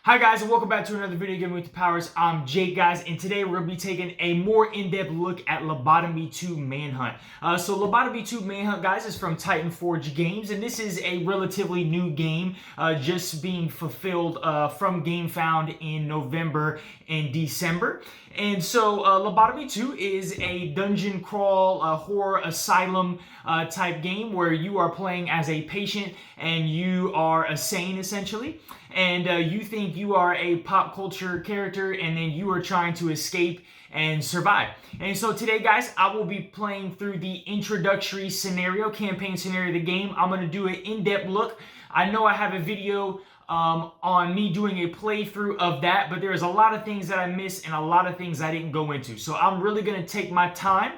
Hi guys, and welcome back to another video game with the powers. I'm Jake, guys, and today we're going to be taking a more in-depth look at Lobotomy 2 Manhunt. So Lobotomy 2 Manhunt, guys, is from Titan Forge Games, and this is a relatively new game, just being fulfilled from gamefound in November and December. And so Lobotomy 2 is a dungeon crawl, horror asylum type game where you are playing as a patient and you are a sane, essentially. And you think you are a pop culture character and then you are trying to escape and survive. And so today, guys, I will be playing through the introductory scenario, campaign scenario of the game. I'm going to do an in-depth look. I know I have a video on me doing a playthrough of that, but there's a lot of things that I missed and a lot of things I didn't go into. So I'm really going to take my time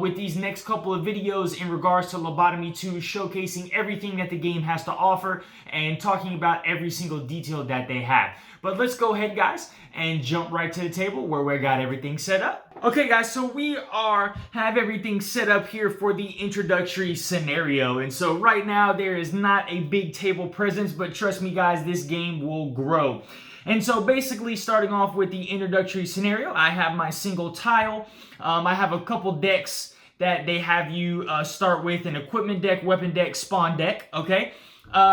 with these next couple of videos in regards to Lobotomy 2, showcasing everything that the game has to offer and talking about every single detail that they have. But let's go ahead, guys, and jump right to the table where we got everything set up. Okay, guys, so we have everything set up here for the introductory scenario. And so right now there is not a big table presence, but trust me, guys, this game will grow. And so basically, starting off with the introductory scenario, I have my single tile. I have a couple decks that they have you start with: an equipment deck, weapon deck, spawn deck, okay?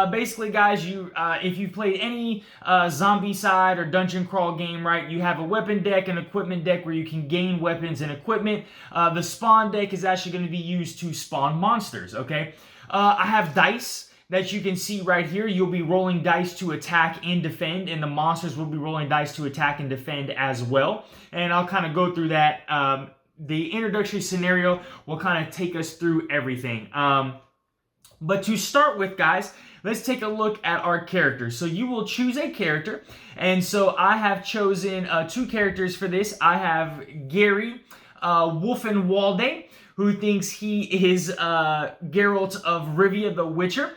Basically, guys, if you've played any zombie side or dungeon crawl game, right, you have a weapon deck and equipment deck where you can gain weapons and equipment. The spawn deck is actually going to be used to spawn monsters, okay? I have dice that you can see right here. You'll be rolling dice to attack and defend, and the monsters will be rolling dice to attack and defend as well. And I'll kind of go through that. The introductory scenario will kind of take us through everything. But to start with, guys, let's take a look at our characters. So you will choose a character, and so I have chosen two characters for this. I have Gary Wolfenwalde, who thinks he is Geralt of Rivia the Witcher.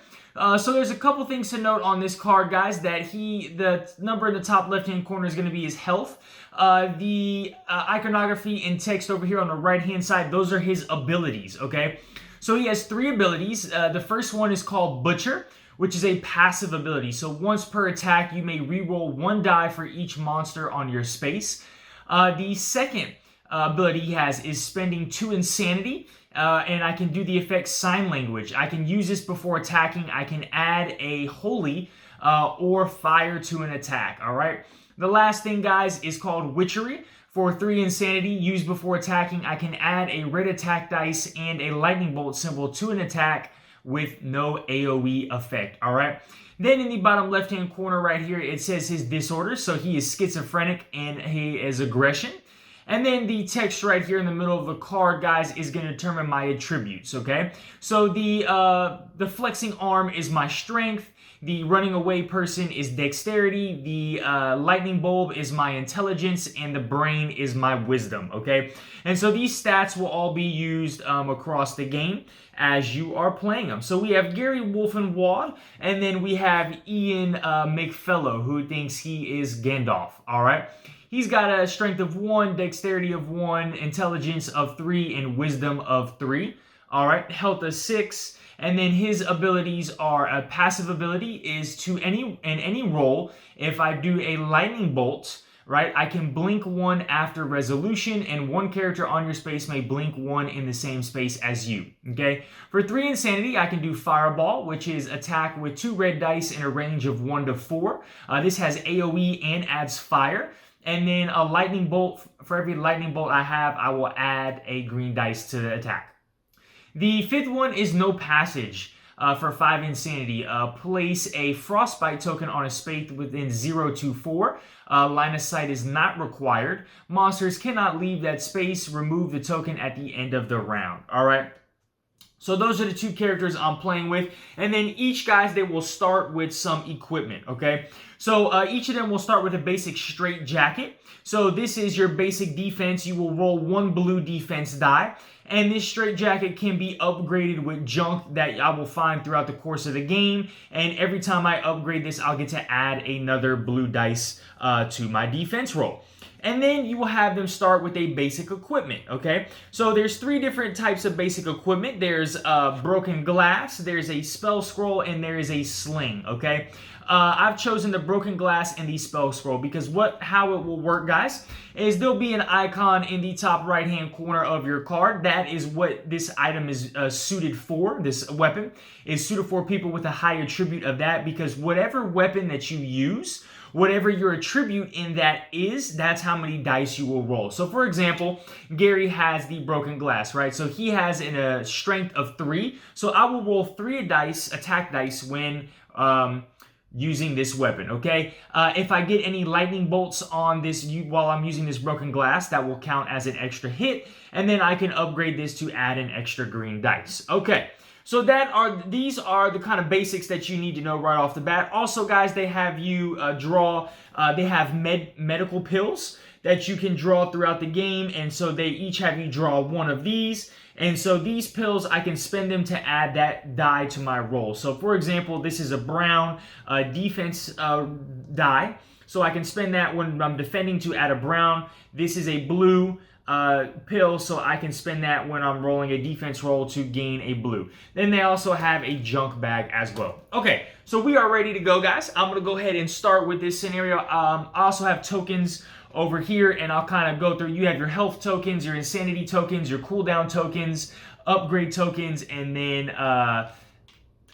So there's a couple things to note on this card, guys, that the number in the top left-hand corner is going to be his health. The iconography and text over here on the right-hand side, those are his abilities, okay? So he has three abilities. The first one is called Butcher, which is a passive ability. So once per attack, you may reroll one die for each monster on your space. The second ability he has is spending 2 insanity. And I can do the effect sign language. I can use this before attacking. I can add a holy or fire to an attack, all right? The last thing, guys, is called Witchery. For 3 insanity, used before attacking, I can add a red attack dice and a lightning bolt symbol to an attack with no AoE effect, all right? Then in the bottom left-hand corner right here, it says his disorder. So he is schizophrenic and he is aggression. And then the text right here in the middle of the card, guys, is going to determine my attributes, okay? So the flexing arm is my strength. The running away person is dexterity. The lightning bulb is my intelligence. And the brain is my wisdom, okay? And so these stats will all be used across the game as you are playing them. So we have Gary Wolfenwald, and then we have Ian McFellow, who thinks he is Gandalf, all right? He's got a strength of 1, dexterity of 1, intelligence of 3, and wisdom of 3. All right, health of 6. And then his abilities are a passive ability is to any roll. If I do a lightning bolt, right, I can blink 1 after resolution, and 1 character on your space may blink 1 in the same space as you, okay? For 3 insanity, I can do Fireball, which is attack with 2 red dice in a range of 1 to 4. This has AoE and adds fire. And then a lightning bolt, for every lightning bolt I have, I will add a green dice to the attack. The 5th one is No Passage for 5 insanity. Place a frostbite token on a space within 0 to 4. Line of sight is not required. Monsters cannot leave that space. Remove the token at the end of the round. All right. So those are the 2 characters I'm playing with. And then each, guys, they will start with some equipment, okay? So each of them will start with a basic straight jacket. So this is your basic defense. You will roll 1 blue defense die. And this straight jacket can be upgraded with junk that I will find throughout the course of the game. And every time I upgrade this, I'll get to add another blue dice to my defense roll. And then you will have them start with a basic equipment, okay? So there's 3 different types of basic equipment. There's broken glass, there's a spell scroll, and there is a sling, okay? I've chosen the broken glass and the spell scroll because how it will work, guys, is there'll be an icon in the top right-hand corner of your card. That is what this item is suited for. This weapon is suited for people with a high attribute of that, because whatever weapon that you use, whatever your attribute in that is, that's how many dice you will roll. So for example, Gary has the broken glass, right? So he has a strength of 3. So I will roll 3 attack dice when using this weapon, okay? If I get any lightning bolts on this while I'm using this broken glass, that will count as an extra hit, and then I can upgrade this to add an extra green dice. Okay. So these are the kind of basics that you need to know right off the bat. Also, guys, they have you they have medical pills that you can draw throughout the game, and so they each have you draw 1 of these. And so these pills, I can spend them to add that die to my roll. So for example, this is a brown defense die. So I can spend that when I'm defending to add a brown. This is a blue pill, so I can spend that when I'm rolling a defense roll to gain a blue. Then they also have a junk bag as well. Okay, so we are ready to go, guys. I'm going to go ahead and start with this scenario. I also have tokens over here, and I'll kind of go through. You have your health tokens, your insanity tokens, your cooldown tokens, upgrade tokens, and then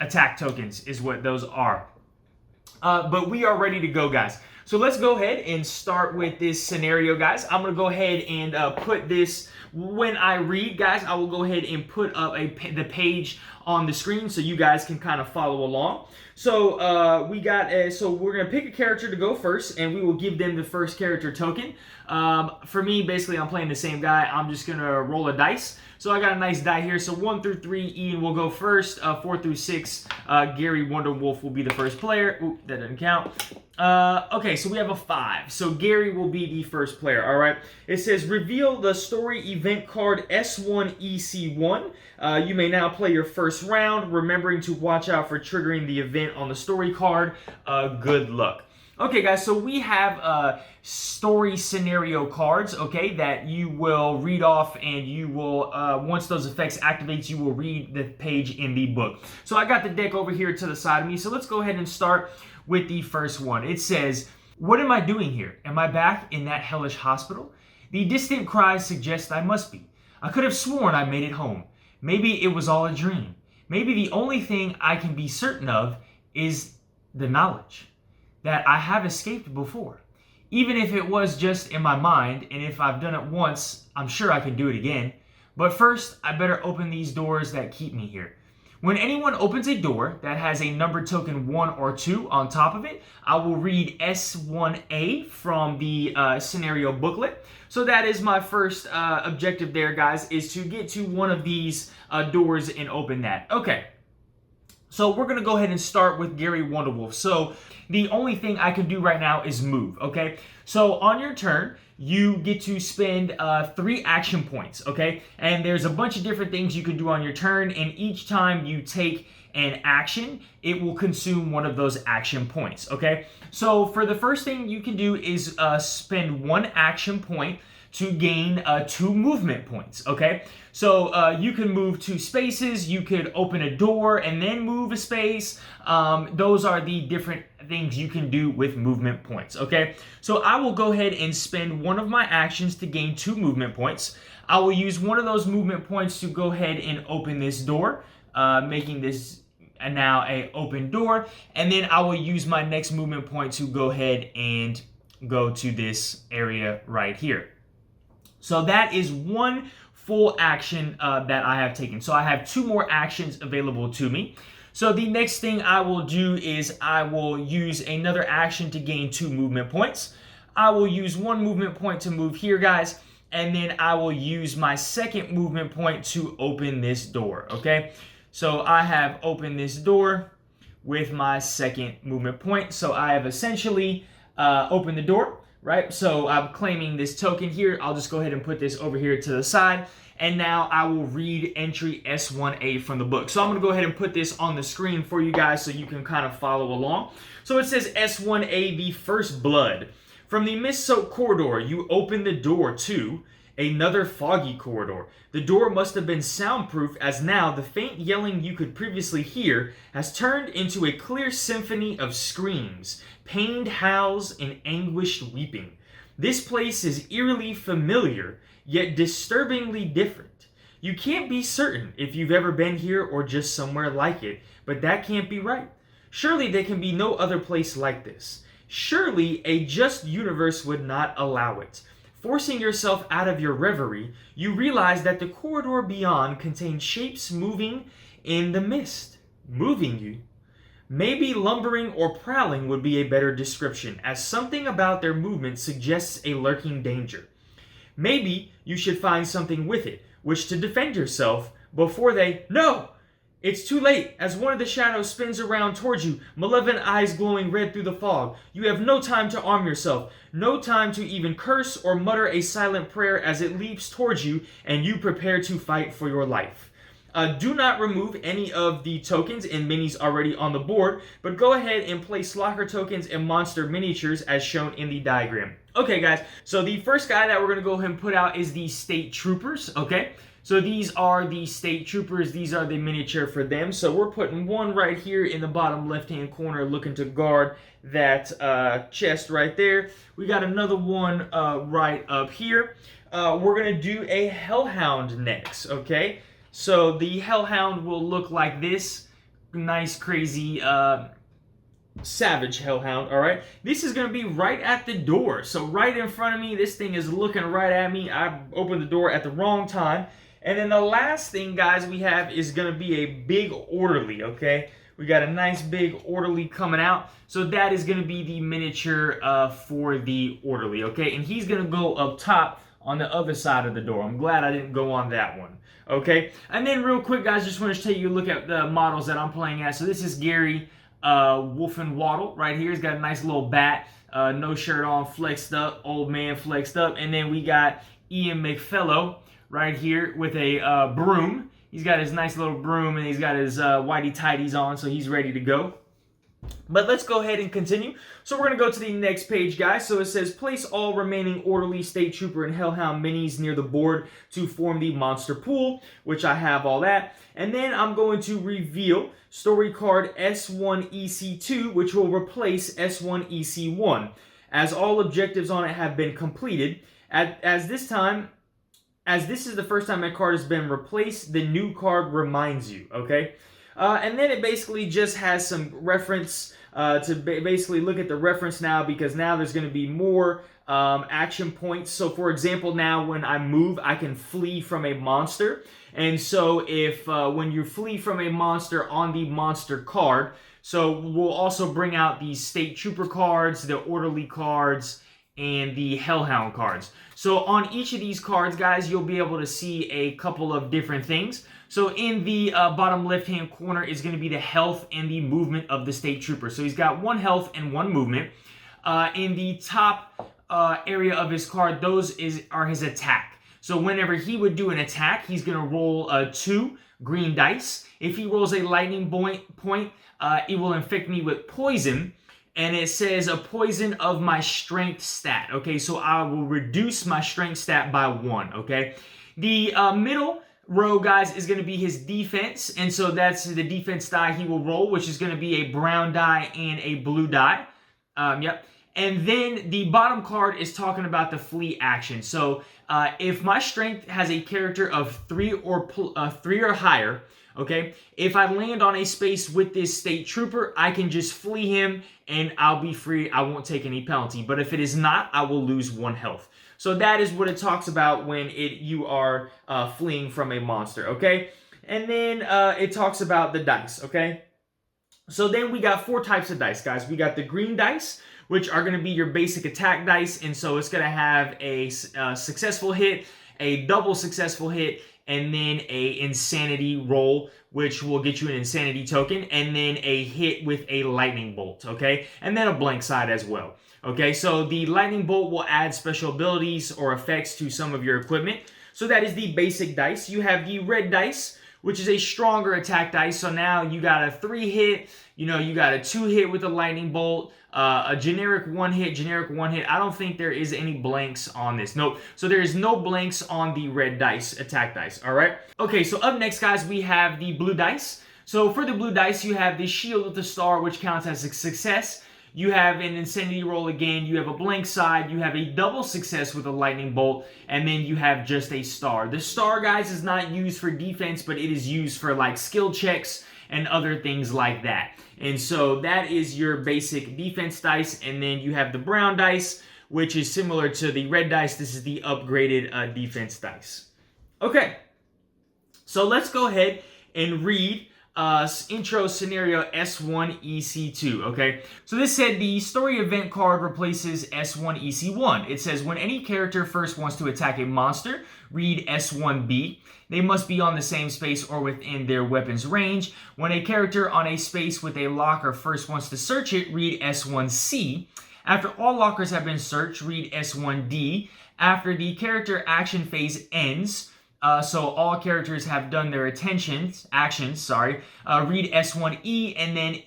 attack tokens is what those are. But we are ready to go, guys. So let's go ahead and start with this scenario, guys. I'm going to go ahead and put this, when I read, guys, I will go ahead and put up the page on the screen so you guys can kind of follow along. So so we're going to pick a character to go first, and we will give them the first character token. For me, basically, I'm playing the same guy. I'm just going to roll a dice. So I got a nice die here. So 1 through 3, Ian will go first. 4 through 6, Gary Wonderwolf will be the first player. Oop, that doesn't count. Okay, so we have a 5. So Gary will be the first player, all right? It says, reveal the story event card S1EC1. You may now play your first round, remembering to watch out for triggering the event on the story card. Good luck. Okay, guys, so we have story scenario cards, okay, that you will read off, and you will, once those effects activate, you will read the page in the book. So I got the deck over here to the side of me, so let's go ahead and start with the first one. It says, what am I doing here? Am I back in that hellish hospital? The distant cries suggest I must be. I could have sworn I made it home. Maybe it was all a dream. Maybe the only thing I can be certain of is the knowledge that I have escaped before. Even if it was just in my mind, and if I've done it once, I'm sure I can do it again. But first, I better open these doors that keep me here. When anyone opens a door that has a number token 1 or 2 on top of it, I will read S1A from the scenario booklet. So that is my first objective there, guys, is to get to one of these doors and open that. Okay. So we're going to go ahead and start with Gary Wonderwolf. So the only thing I can do right now is move, okay? So on your turn, you get to spend 3 action points, okay? And there's a bunch of different things you can do on your turn, and each time you take an action, it will consume one of those action points, okay? So for the first thing you can do is spend 1 action point to gain 2 movement points, okay? So you can move 2 spaces, you could open a door and then move a space. Those are the different things you can do with movement points, okay? So I will go ahead and spend 1 of my actions to gain 2 movement points. I will use 1 of those movement points to go ahead and open this door, making this now a open door, and then I will use my next movement point to go ahead and go to this area right here. So that is 1 full action that I have taken. So I have 2 more actions available to me. So the next thing I will do is I will use another action to gain 2 movement points. I will use 1 movement point to move here, guys, and then I will use my second movement point to open this door, okay? So I have opened this door with my second movement point. So I have essentially opened the door. Right, so I'm claiming this token here. I'll just go ahead and put this over here to the side. And now I will read entry S1A from the book. So I'm going to go ahead and put this on the screen for you guys so you can kind of follow along. So it says S1A, the first blood. From the mist-soaked corridor, you open the door to another foggy corridor. The door must have been soundproof, as now the faint yelling you could previously hear has turned into a clear symphony of screams, pained howls, and anguished weeping. This place is eerily familiar, yet disturbingly different. You can't be certain if you've ever been here or just somewhere like it, but that can't be right. Surely there can be no other place like this. Surely a just universe would not allow it. Forcing yourself out of your reverie, you realize that the corridor beyond contains shapes moving in the mist. Moving you? Maybe lumbering or prowling would be a better description, as something about their movement suggests a lurking danger. Maybe you should find something with it, which to defend yourself before they... No! It's too late, as one of the shadows spins around towards you, malevolent eyes glowing red through the fog. You have no time to arm yourself, no time to even curse or mutter a silent prayer as it leaps towards you and you prepare to fight for your life. Do not remove any of the tokens and minis already on the board, but go ahead and place locker tokens and monster miniatures as shown in the diagram. Okay guys, so the first guy that we're going to go ahead and put out is the State Troopers, okay? So these are the State Troopers. These are the miniature for them. So we're putting one right here in the bottom left-hand corner looking to guard that chest right there. We got another one right up here. We're going to do a Hellhound next, okay? So the Hellhound will look like this. Nice, crazy, savage Hellhound, all right? This is going to be right at the door. So right in front of me, this thing is looking right at me. I opened the door at the wrong time. And then the last thing, guys, we have is going to be a big orderly, okay? We got a nice big orderly coming out. So that is going to be the miniature for the orderly, okay? And he's going to go up top on the other side of the door. I'm glad I didn't go on that one, okay? And then real quick, guys, just want to take you a look at the models that I'm playing at. So this is Gary Wolfenwaddle right here. He's got a nice little bat, no shirt on, flexed up, old man flexed up. And then we got Ian McFellow right here with a broom. He's got his nice little broom and he's got his whitey tighties on, so he's ready to go. But let's go ahead and continue. So we're going to go to the next page, guys. So it says, place all remaining orderly, State Trooper, and Hellhound minis near the board to form the monster pool, which I have all that. And then I'm going to reveal story card S1EC2, which will replace S1EC1, as all objectives on it have been completed. As this is the first time that card has been replaced, the new card reminds you, okay? And then it basically just has some reference to basically look at the reference now, because now there's going to be more action points. So for example, now when I move, I can flee from a monster. And so if when you flee from a monster on the monster card, so we'll also bring out the State Trooper cards, the Orderly cards, and the Hellhound cards. So on each of these cards, guys, you'll be able to see a couple of different things. So in the bottom left-hand corner is going to be the health and the movement of the State Trooper. So he's got 1 health and 1 movement. In the top area of his card, those are his attack. So whenever he would do an attack, he's going to roll 2 green dice. If he rolls a lightning point, it will inflict me with poison. And it says a poison of my strength stat. Okay, so I will reduce my strength stat by 1. Okay, the middle row, guys, is going to be his defense. And so that's the defense die he will roll, which is going to be a brown die and a blue die. Yep. And then the bottom card is talking about the flee action. So if my strength has a character of 3 or higher, okay, if I land on a space with this State Trooper, I can just flee him and I'll be free. I won't take any penalty. But if it is not, I will lose 1 health. So that is what it talks about when you are fleeing from a monster, okay? And then it talks about the dice, okay? So then we got 4 types of dice, guys. We got the green dice, which are going to be your basic attack dice. And so it's going to have a successful hit, a double successful hit, and then a insanity roll, which will get you an insanity token, and then a hit with a lightning bolt, okay? And then a blank side as well, okay? So the lightning bolt will add special abilities or effects to some of your equipment. So that is the basic dice. You have the red dice, which is a stronger attack dice. So now you got a 3-hit, you know, you got a 2-hit with a lightning bolt, a generic 1-hit. I don't think there is any blanks on this. Nope. So there is no blanks on the red dice, attack dice. All right. Okay, so up next, guys, we have the blue dice. So for the blue dice, you have the shield with the star, which counts as a success. You have an insanity roll again, you have a blank side, you have a double success with a lightning bolt, and then you have just a star. The star, guys, is not used for defense, but it is used for like skill checks and other things like that. And so that is your basic defense dice, and then you have the brown dice, which is similar to the red dice. This is the upgraded defense dice. Okay, so let's go ahead and read intro scenario S1 EC2. Okay, so this said the story event card replaces S1 EC1. It says when any character first wants to attack a monster, read S1B. They must be on the same space or within their weapon's range. When a character on a space with a locker first wants to search it, read S1C. After all lockers have been searched, read S1D. After the character action phase ends, so all characters have done their actions, read S1E, and then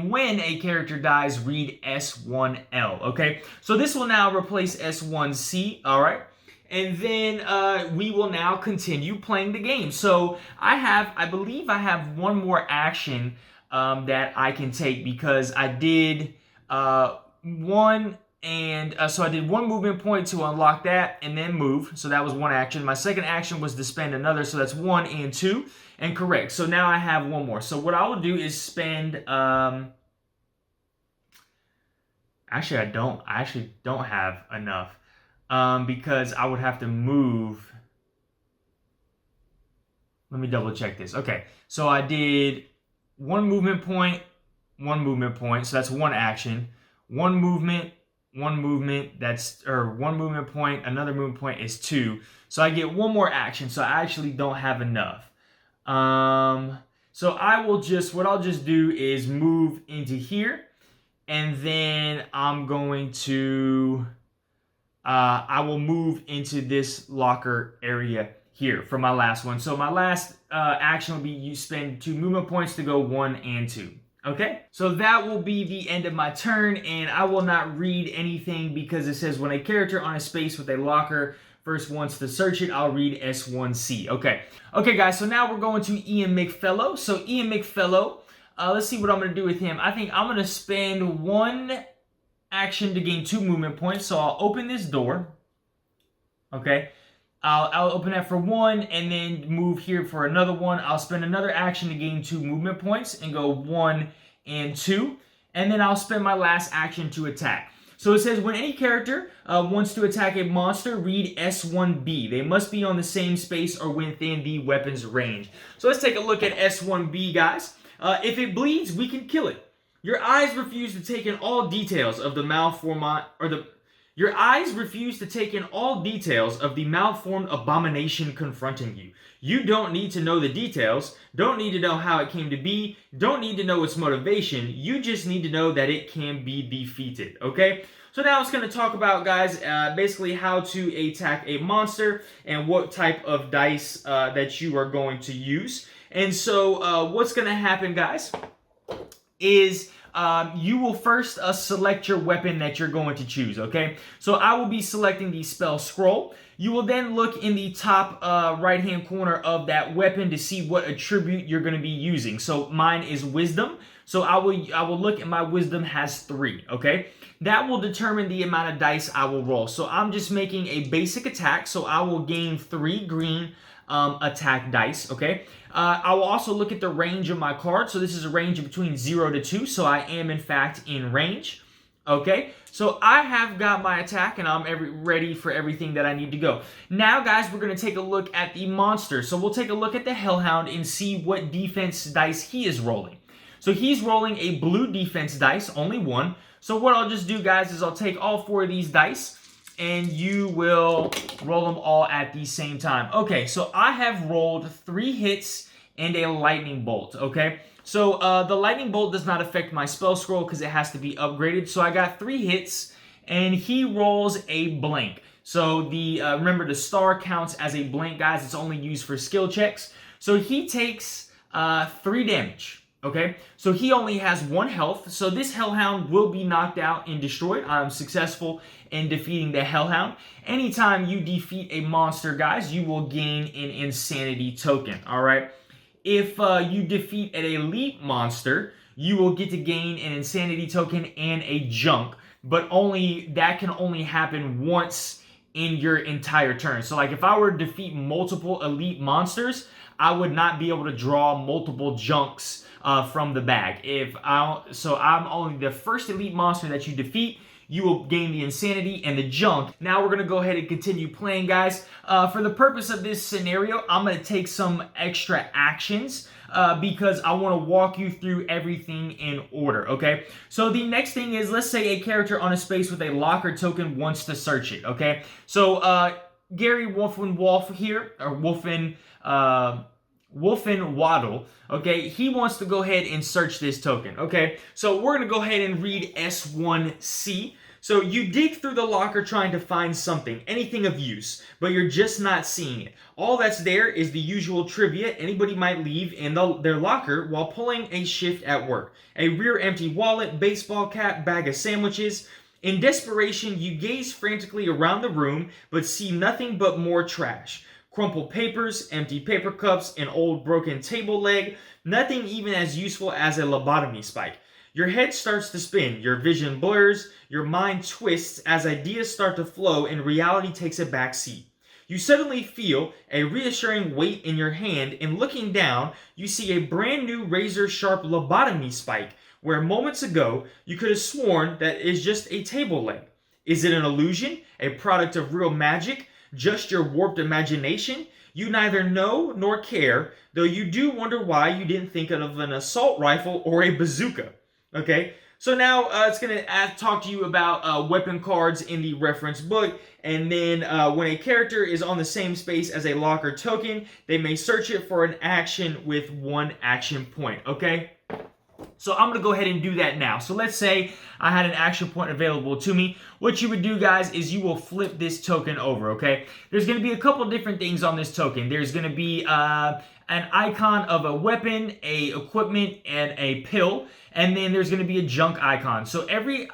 when a character dies, read S1L, okay? So this will now replace S1C, all right? And then we will now continue playing the game. So I believe I have one more action that I can take because I did one... And so I did one movement point to unlock that and then move. So that was one action. My second action was to spend another. So that's 1 and 2. And correct. So now I have one more. So what I will do is spend... Actually, I actually don't have enough. Because I would have to move... Let me double check this. Okay. So I did one movement point. So that's one action. One movement point, another movement point is 2. So I get one more action, so I actually don't have enough. So what I'll just do is move into here, and then I'm going to, I will move into this locker area here for my last one. So my last action will be you spend 2 movement points to go 1 and 2. Okay, so that will be the end of my turn, and I will not read anything because it says when a character on a space with a locker first wants to search it, I'll read S1C. Okay, guys, so now we're going to Ian McFellow. So Ian McFellow, let's see what I'm going to do with him. I think I'm going to spend 1 action to gain 2 movement points, so I'll open this door. Okay, I'll open that for 1 and then move here for another 1. I'll spend another action to gain 2 movement points and go 1 and 2. And then I'll spend my last action to attack. So it says when any character wants to attack a monster, read S1B. They must be on the same space or within the weapon's range. So let's take a look at S1B, guys. If it bleeds, we can kill it. Your eyes refuse to take in all details of the malformed abomination confronting you. You don't need to know the details, don't need to know how it came to be, don't need to know its motivation. You just need to know that it can be defeated, okay? So now it's going to talk about, guys, basically how to attack a monster and what type of dice that you are going to use. And so what's going to happen, guys, is... you will first select your weapon that you're going to choose, okay? So I will be selecting the spell scroll. You will then look in the top right-hand corner of that weapon to see what attribute you're going to be using. So mine is wisdom. So I will look, and my wisdom has 3, okay? That will determine the amount of dice I will roll. So I'm just making a basic attack, so I will gain 3 green attack dice, okay? I will also look at the range of my card. So this is a range of between 0 to 2, so I am in fact in range, okay? So I have got my attack, and I'm ready for everything that I need to go. Now, guys, we're going to take a look at the monster. So we'll take a look at the Hellhound and see what defense dice he is rolling. So he's rolling a blue defense dice, only 1. So what I'll just do, guys, is I'll take all 4 of these dice, and you will roll them all at the same time. Okay, so I have rolled 3 hits and a lightning bolt, okay? So the lightning bolt does not affect my spell scroll because it has to be upgraded. So I got 3 hits, and he rolls a blank. So the remember, the star counts as a blank, guys. It's only used for skill checks. So he takes 3 damage. Okay, so he only has 1 health. So this Hellhound will be knocked out and destroyed. I'm successful in defeating the Hellhound. Anytime you defeat a monster, guys, you will gain an insanity token. All right. If you defeat an elite monster, you will get to gain an insanity token and a junk, but that can only happen once in your entire turn. So like if I were to defeat multiple elite monsters, I would not be able to draw multiple junks from the bag. So I'm only the first elite monster that you defeat, you will gain the insanity and the junk. Now we're going to go ahead and continue playing, guys. For the purpose of this scenario, I'm going to take some extra actions because I want to walk you through everything in order, okay? So the next thing is, let's say a character on a space with a locker token wants to search it, okay? So Gary Wolfenwolf here, or Wolfenwaddle, okay, he wants to go ahead and search this token, okay? So we're going to go ahead and read S1C. So you dig through the locker trying to find something, anything of use, but you're just not seeing it. All that's there is the usual trivia anybody might leave in their locker while pulling a shift at work. A rear empty wallet, baseball cap, bag of sandwiches. In desperation, you gaze frantically around the room, but see nothing but more trash. Crumpled papers, empty paper cups, an old broken table leg, nothing even as useful as a lobotomy spike. Your head starts to spin, your vision blurs, your mind twists as ideas start to flow and reality takes a back seat. You suddenly feel a reassuring weight in your hand, and looking down, you see a brand new razor-sharp lobotomy spike, where moments ago you could have sworn that is just a table leg. Is it an illusion, a product of real magic, just your warped imagination? You neither know nor care, though you do wonder why you didn't think of an assault rifle or a bazooka. Okay, so now it's going to talk to you about weapon cards in the reference book, and then when a character is on the same space as a locker token, they may search it for an action with 1 action point, okay? So I'm going to go ahead and do that now. So let's say I had an action point available to me. What you would do, guys, is you will flip this token over, okay? There's going to be a couple different things on this token. There's going to be an icon of a weapon, a equipment, and a pill. And then there's going to be a junk icon. So every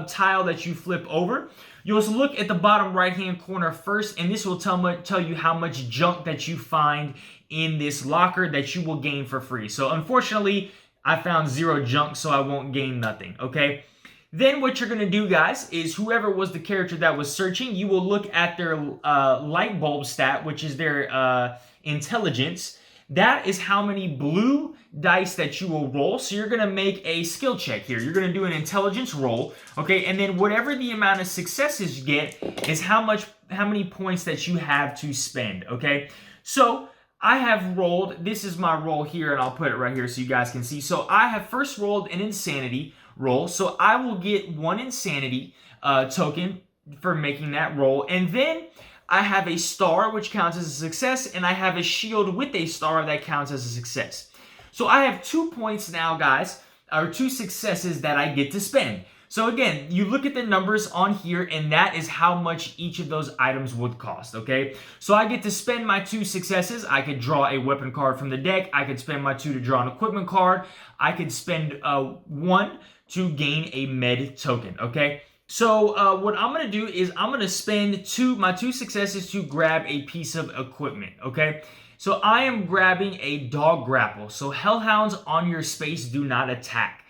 tile that you flip over, you'll also look at the bottom right-hand corner first, and this will tell you how much junk that you find in this locker that you will gain for free. So unfortunately, I found 0 junk, so I won't gain nothing, okay? Then what you're going to do, guys, is whoever was the character that was searching, you will look at their light bulb stat, which is their intelligence. That is how many blue dice that you will roll. So you're going to make a skill check here. You're going to do an intelligence roll, okay? And then whatever the amount of successes you get is how many points that you have to spend, okay? So I have rolled, this is my roll here, and I'll put it right here so you guys can see. So I have first rolled an insanity roll, so I will get 1 insanity token for making that roll. And then I have a star, which counts as a success, and I have a shield with a star that counts as a success. So I have 2 points now, guys, or 2 successes that I get to spend. So again, you look at the numbers on here, and that is how much each of those items would cost, okay? So I get to spend my 2 successes. I could draw a weapon card from the deck. I could spend my 2 to draw an equipment card. I could spend 1 to gain a med token, okay? So what I'm going to do is I'm going to spend my 2 successes to grab a piece of equipment, okay? So I am grabbing a dog grapple. So hellhounds on your space do not attack.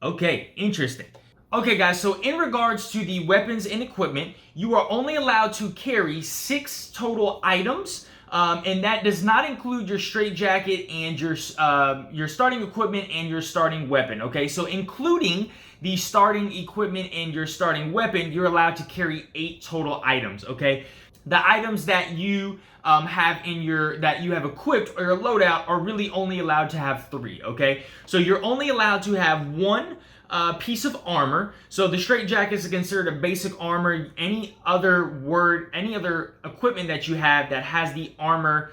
Okay, interesting. Okay, guys, so in regards to the weapons and equipment, you are only allowed to carry 6 total items, and that does not include your straitjacket and your starting equipment and your starting weapon, okay? So including the starting equipment and your starting weapon, you're allowed to carry 8 total items, okay? The items that you have equipped or your loadout are really only allowed to have 3, okay? So you're only allowed to have 1 piece of armor. So the straitjacket is considered a basic armor. Any other equipment that you have that has the armor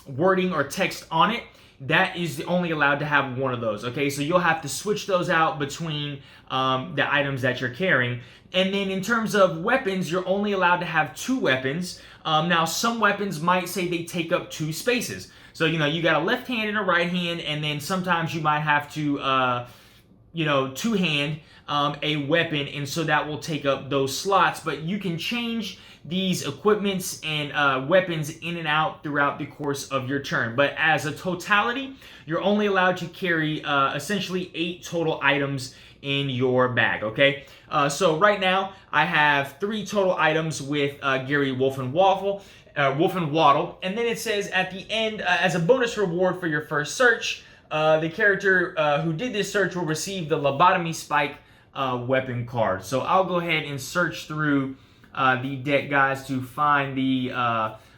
wording or text on it that is only allowed to have one of those, okay? So you'll have to switch those out between the items that you're carrying. And then in terms of weapons, you're only allowed to have 2 weapons. Now, some weapons might say they take up 2 spaces. So, you know, you got a left hand and a right hand, and then sometimes you might have to, you know, 2-hand a weapon, and so that will take up those slots. But you can change these equipments and weapons in and out throughout the course of your turn. But as a totality, you're only allowed to carry essentially 8 total items in your bag, okay? So right now, I have 3 total items with Gary Wolf and Waddle, and then it says at the end, as a bonus reward for your first search, the character who did this search will receive the Lobotomy Spike weapon card. So I'll go ahead and search through the deck, guys, to find the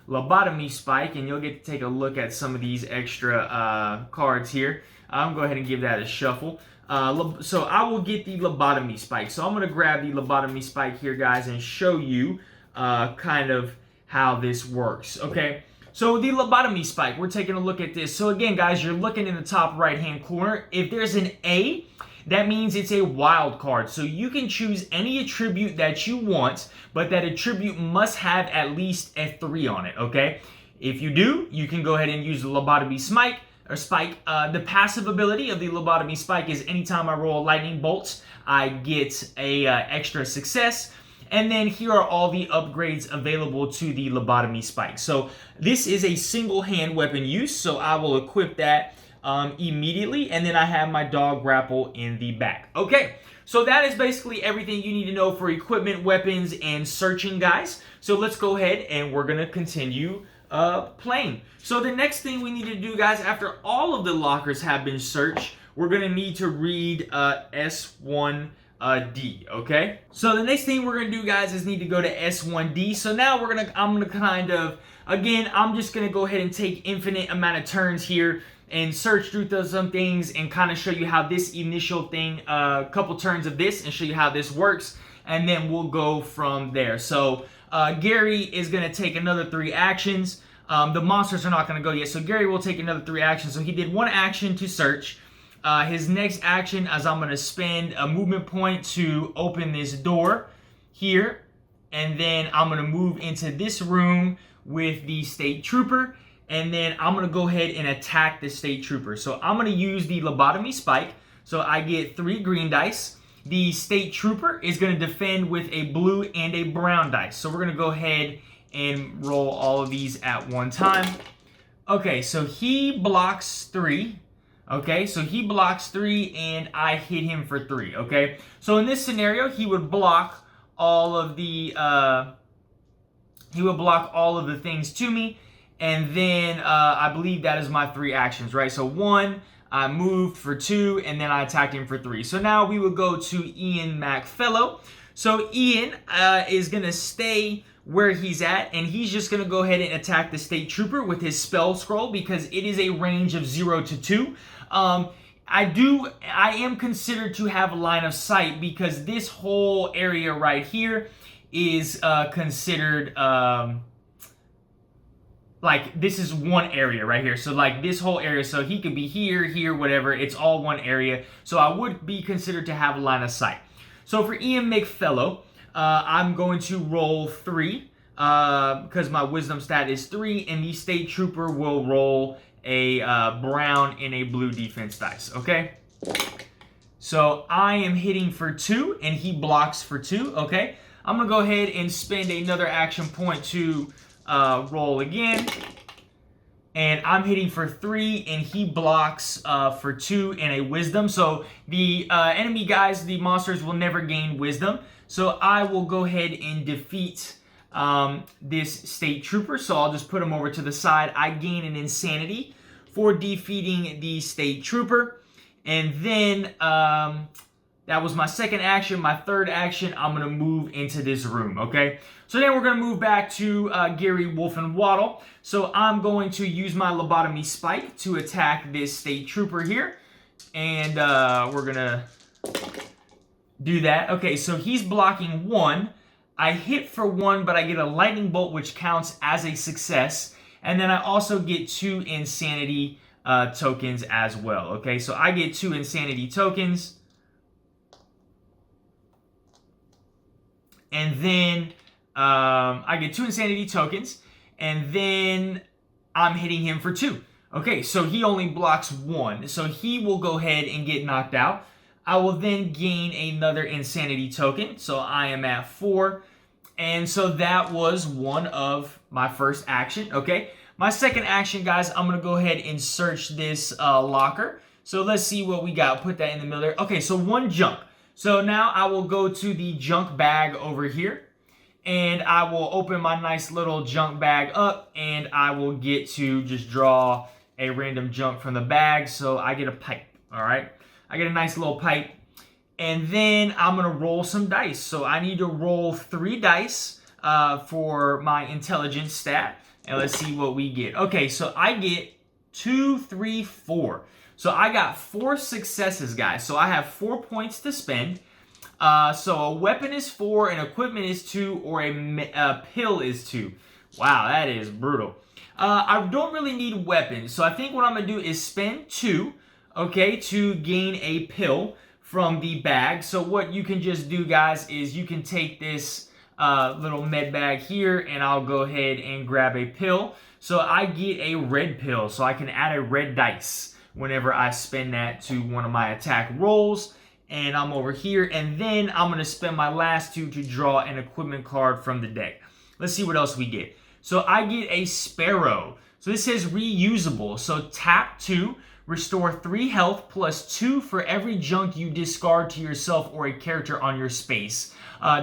Lobotomy Spike, and you'll get to take a look at some of these extra cards here. I'll go ahead and give that a shuffle. So I will get the Lobotomy Spike. So I'm going to grab the Lobotomy Spike here, guys, and show you kind of how this works, okay? So the Lobotomy Spike, we're taking a look at this. So again, guys, you're looking in the top right-hand corner. If there's an A, that means it's a wild card. So you can choose any attribute that you want, but that attribute must have at least a 3 on it, okay? If you do, you can go ahead and use the Lobotomy Spike. The passive ability of the Lobotomy Spike is anytime I roll lightning bolts, I get a extra success. And then here are all the upgrades available to the Lobotomy Spike. So this is a single hand weapon use, so I will equip that immediately, and then I have my dog grapple in the back. Okay, so that is basically everything you need to know for equipment, weapons, and searching, guys. So let's go ahead and we're gonna continue playing. So the next thing we need to do, guys, after all of the lockers have been searched, we're gonna need to read S1D, okay? So the next thing we're gonna do, guys, is need to go to S1D. So now I'm gonna kind of, again, I'm just gonna go ahead and take infinite amount of turns here and search through some things and kind of show you how this initial thing, a couple turns of this, and show you how this works, and then we'll go from there. So Gary is gonna take another 3 actions. The monsters are not gonna go yet, so Gary will take another 3 actions. So he did 1 action to search. His next action is I'm gonna spend a movement point to open this door here, and then I'm gonna move into this room with the state trooper, and then I'm going to go ahead and attack the state trooper. So I'm going to use the Lobotomy Spike. So I get 3 green dice. The state trooper is going to defend with a blue and a brown dice. So we're going to go ahead and roll all of these at one time. Okay, so he blocks 3. Okay, so he blocks 3 and I hit him for 3. Okay, so in this scenario, he would block all of the things to me. And then I believe that is my 3 actions, right? So 1, I moved for 2, and then I attacked him for 3. So now we would go to Ian MacFellow. So Ian is going to stay where he's at, and he's just going to go ahead and attack the state trooper with his spell scroll because it is a range of 0 to 2. I am considered to have a line of sight because this whole area right here is considered... like this is one area right here, so like this whole area, so he could be here, whatever, it's all one area, so I would be considered to have a line of sight. So for Ian MacFellow, I'm going to roll 3 because my wisdom stat is 3, and the state trooper will roll a brown and a blue defense dice, okay? So I am hitting for 2 and he blocks for 2, okay? I'm gonna go ahead and spend another action point to roll again, and I'm hitting for 3 and he blocks for 2 and a wisdom. So the enemy guys, the monsters, will never gain wisdom, so I will go ahead and defeat this state trooper. So I'll just put him over to the side. I gain an insanity for defeating the state trooper, and then that was my second action. My third action, I'm going to move into this room, okay? So then we're going to move back to Gary Wolf and Waddle. So I'm going to use my Lobotomy Spike to attack this state trooper here. And we're going to do that. Okay, so he's blocking 1. I hit for 1, but I get a lightning bolt, which counts as a success. And then I also get 2 insanity tokens as well. Okay, so I get 2 insanity tokens. And then I get 2 insanity tokens. And then I'm hitting him for 2. Okay, so he only blocks 1. So he will go ahead and get knocked out. I will then gain another insanity token. So I am at 4. And so that was one of my first action. Okay, my second action, guys, I'm going to go ahead and search this locker. So let's see what we got. Put that in the middle there. Okay, so 1 junk. So now I will go to the junk bag over here. And I will open my nice little junk bag up. And I will get to just draw a random junk from the bag. So I get a pipe. All right, I get a nice little pipe. And then I'm going to roll some dice. So I need to roll 3 dice for my intelligence stat. And let's see what we get. Okay, so I get 2, 3, 4. So I got 4 successes, guys. So I have 4 points to spend. So a weapon is 4, an equipment is 2, or a pill is 2. Wow, that is brutal. I don't really need weapons. So I think what I'm going to do is spend 2, okay, to gain a pill from the bag. So what you can just do, guys, is you can take this little med bag here, and I'll go ahead and grab a pill. So I get a red pill, so I can add a red dice whenever I spend that to one of my attack rolls. And I'm over here, and then I'm going to spend my last 2 to draw an equipment card from the deck. Let's see what else we get. So I get a sparrow. So this says reusable. So tap 2. Restore 3 health plus 2 for every junk you discard to yourself or a character on your space.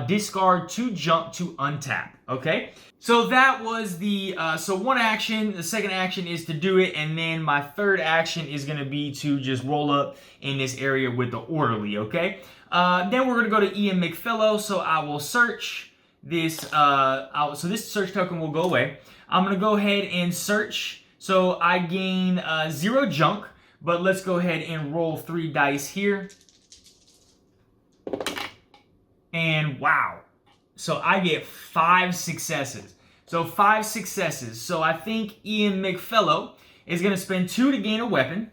Discard 2 junk to untap. Okay? So that was the, so 1 action. The second action is to do it. And then my third action is going to be to just roll up in this area with the orderly. Okay? Then we're going to go to Ian McFellow. So I will search this. So this search token will go away. I'm going to go ahead and search. So I gain 0 junk. But let's go ahead and roll 3 dice here. And wow. So I get 5 successes. So 5 successes. So I think Ian McFellow is going to spend 2 to gain a weapon.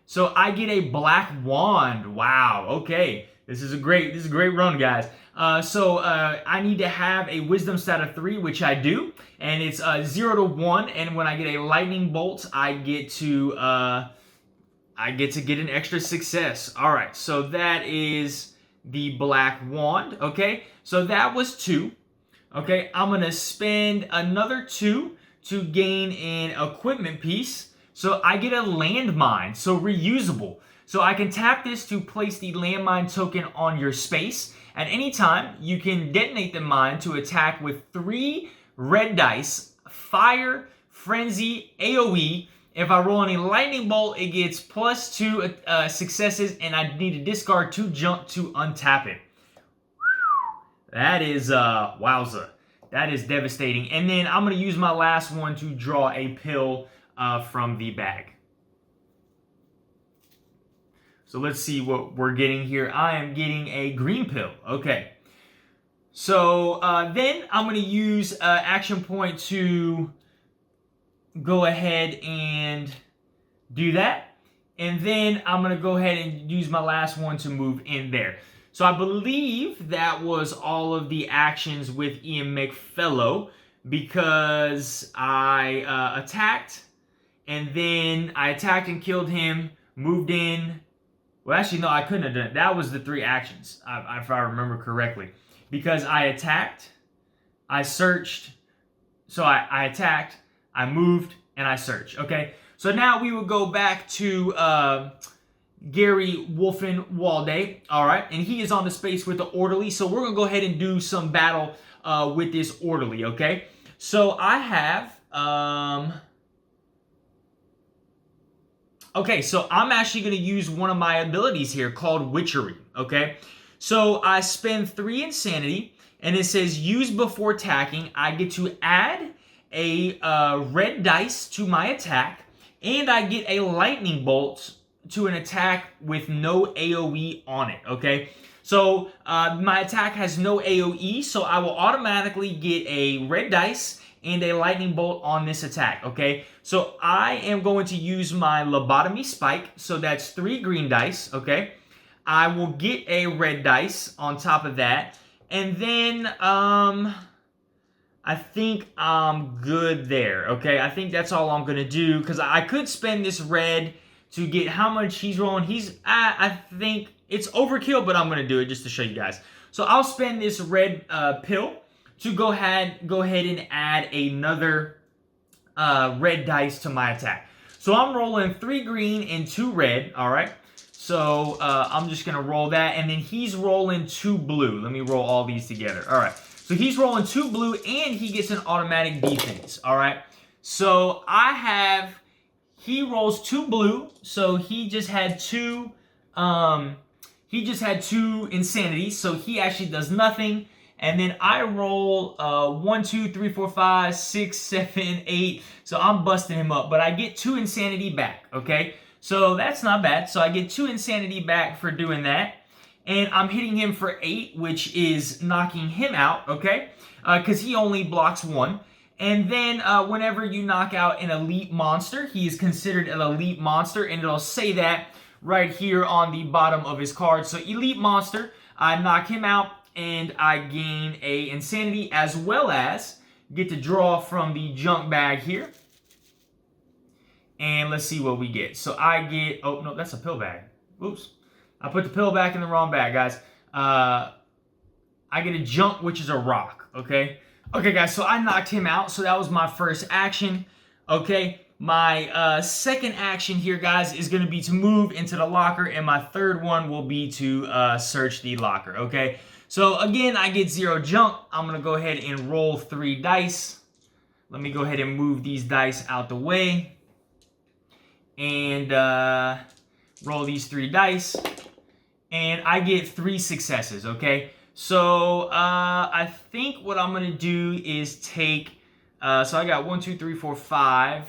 So I get a black wand. Wow. Okay. This is a great run, guys. So I need to have a wisdom stat of 3, which I do. And it's 0 to 1. And when I get a lightning bolt, I get to get an extra success. All right, so that is the black wand, okay? So that was 2, okay? I'm going to spend another 2 to gain an equipment piece. So I get a landmine, so reusable. So I can tap this to place the landmine token on your space. At any time, you can detonate the mine to attack with 3 red dice, fire, frenzy, AoE. If I roll any lightning bolt, it gets plus 2 successes, and I need to discard 2 junk to untap it. That is, wowza. That is devastating. And then I'm going to use my last one to draw a pill from the bag. So let's see what we're getting here. I am getting a green pill. Okay. So then I'm going to use action point to go ahead and do that. And then I'm going to go ahead and use my last one to move in there. So I believe that was all of the actions with Ian McFellow, because I attacked, and then I attacked and killed him, moved in. Well, actually, no, I couldn't have done it. That was the 3 actions, if I remember correctly. Because I attacked, I searched, so I attacked, I moved, and I searched, okay? So now we will go back to Gary Wolfenwalde, all right? And he is on the space with the orderly, so we're going to go ahead and do some battle with this orderly, okay? So I have, okay, so I'm actually going to use one of my abilities here called Witchery, okay? So I spend 3 insanity, and it says use before attacking. I get to add a red dice to my attack, and I get a lightning bolt to an attack with no AoE on it, okay? So my attack has no AoE, so I will automatically get a red dice and a lightning bolt on this attack, okay? So I am going to use my lobotomy spike, so that's 3 green dice, okay? I will get a red dice on top of that, and then I think I'm good there, okay? I think that's all I'm going to do, because I could spend this red to get how much he's rolling. I think it's overkill, but I'm going to do it just to show you guys. So I'll spend this red pill to go ahead and add another red dice to my attack. So I'm rolling 3 green and 2 red, all right? So I'm just going to roll that, and then he's rolling 2 blue. Let me roll all these together. All right. So he's rolling 2 blue, and he gets an automatic defense. All right. So he rolls 2 blue, so he just had 2. He just had 2 insanity, so he actually does nothing. And then I roll 1, 2, 3, 4, 5, 6, 7, 8. So I'm busting him up, but I get 2 insanity back. Okay. So that's not bad. So I get 2 insanity back for doing that. And I'm hitting him for 8, which is knocking him out, okay? Because he only blocks 1. And then whenever you knock out an elite monster, he is considered an elite monster, and it'll say that right here on the bottom of his card. So elite monster, I knock him out, and I gain a insanity, as well as get to draw from the junk bag here. And let's see what we get. So I get, oh no, that's a pill bag. Oops. I put the pill back in the wrong bag, guys. I get a junk, which is a rock, okay? Okay, guys, so I knocked him out, so that was my first action, okay? My second action here, guys, is going to be to move into the locker, and my third one will be to search the locker, okay? So, again, I get 0 junk. I'm going to go ahead and roll 3 dice. Let me go ahead and move these dice out the way. And roll these 3 dice. And I get 3 successes, okay? So, I think what I'm going to do is take... so, I got 1, 2, 3, 4, 5.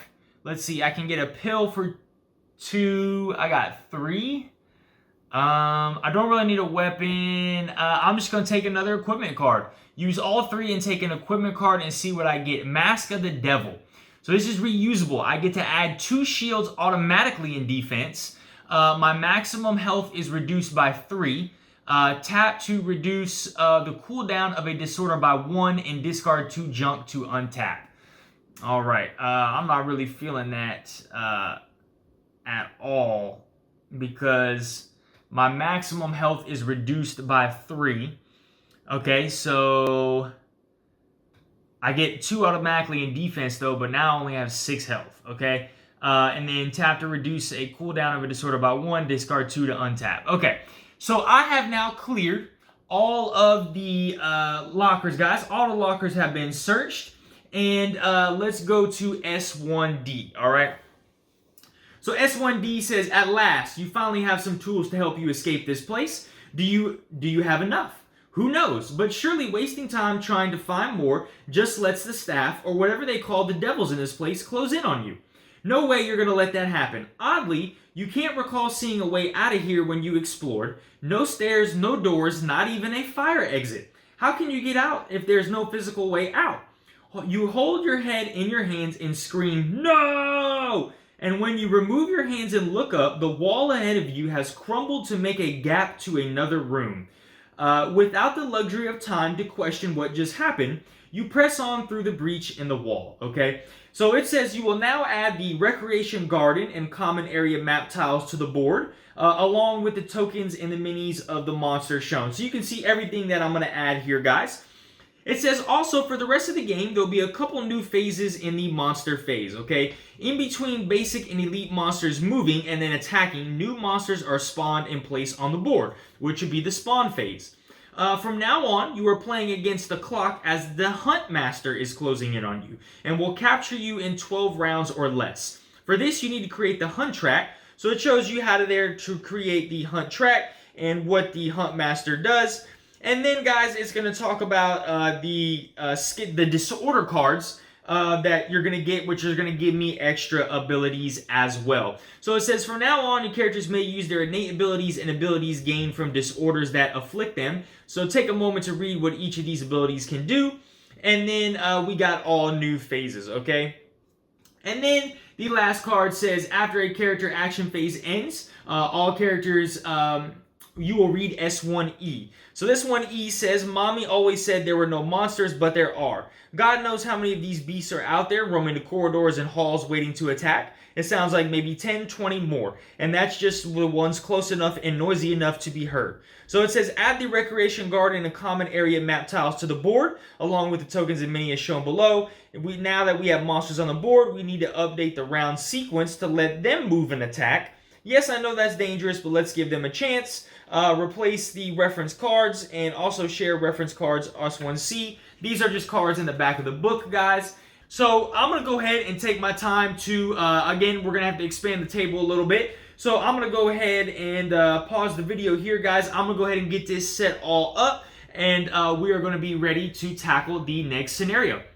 Let's see, I can get a pill for 2. I got 3. I don't really need a weapon. I'm just going to take another equipment card. Use all 3 and take an equipment card and see what I get. Mask of the Devil. So, this is reusable. I get to add 2 shields automatically in defense. My maximum health is reduced by 3. Tap to reduce the cooldown of a disorder by 1 and discard 2 junk to untap. Alright, I'm not really feeling that at all because my maximum health is reduced by 3. Okay, so I get 2 automatically in defense though, but now I only have 6 health, okay? And then tap to reduce a cooldown of a disorder by 1, discard 2 to untap. Okay, so I have now cleared all of the lockers, guys. All the lockers have been searched. And let's go to S1D, all right? So S1D says, at last, you finally have some tools to help you escape this place. Do you have enough? Who knows? But surely wasting time trying to find more just lets the staff, or whatever they call the devils in this place, close in on you. No way you're going to let that happen. Oddly, you can't recall seeing a way out of here when you explored. No stairs, no doors, not even a fire exit. How can you get out if there's no physical way out? You hold your head in your hands and scream, no! And when you remove your hands and look up, the wall ahead of you has crumbled to make a gap to another room. Without the luxury of time to question what just happened, you press on through the breach in the wall, okay? So it says you will now add the recreation garden and common area map tiles to the board, along with the tokens and the minis of the monsters shown. So you can see everything that I'm going to add here, guys. It says also for the rest of the game, there'll be a couple new phases in the monster phase, okay? In between basic and elite monsters moving and then attacking, new monsters are spawned in place on the board, which would be the spawn phase. From now on, you are playing against the clock as the Hunt Master is closing in on you and will capture you in 12 rounds or less. For this, you need to create the Hunt Track. So it shows you how to create the Hunt Track and what the Hunt Master does. And then, guys, it's going to talk about the disorder cards that you're going to get, which are going to give me extra abilities as well. So it says, from now on, your characters may use their innate abilities and abilities gained from disorders that afflict them. So take a moment to read what each of these abilities can do. And then we got all new phases, okay? And then the last card says, after a character action phase ends, all characters, you will read S1E. So this 1E says, Mommy always said there were no monsters, but there are. God knows how many of these beasts are out there, roaming the corridors and halls waiting to attack. It sounds like maybe 10, 20 more. And that's just the ones close enough and noisy enough to be heard. So it says, add the recreation garden and common area map tiles to the board, along with the tokens and mini as shown below. Now that we have monsters on the board, we need to update the round sequence to let them move and attack. Yes, I know that's dangerous, but let's give them a chance. Replace the reference cards and also share reference cards S1C. These are just cards in the back of the book, guys. So I'm going to go ahead and take my time to, again, we're going to have to expand the table a little bit. So I'm going to go ahead and pause the video here, guys. I'm going to go ahead and get this set all up, and we are going to be ready to tackle the next scenario.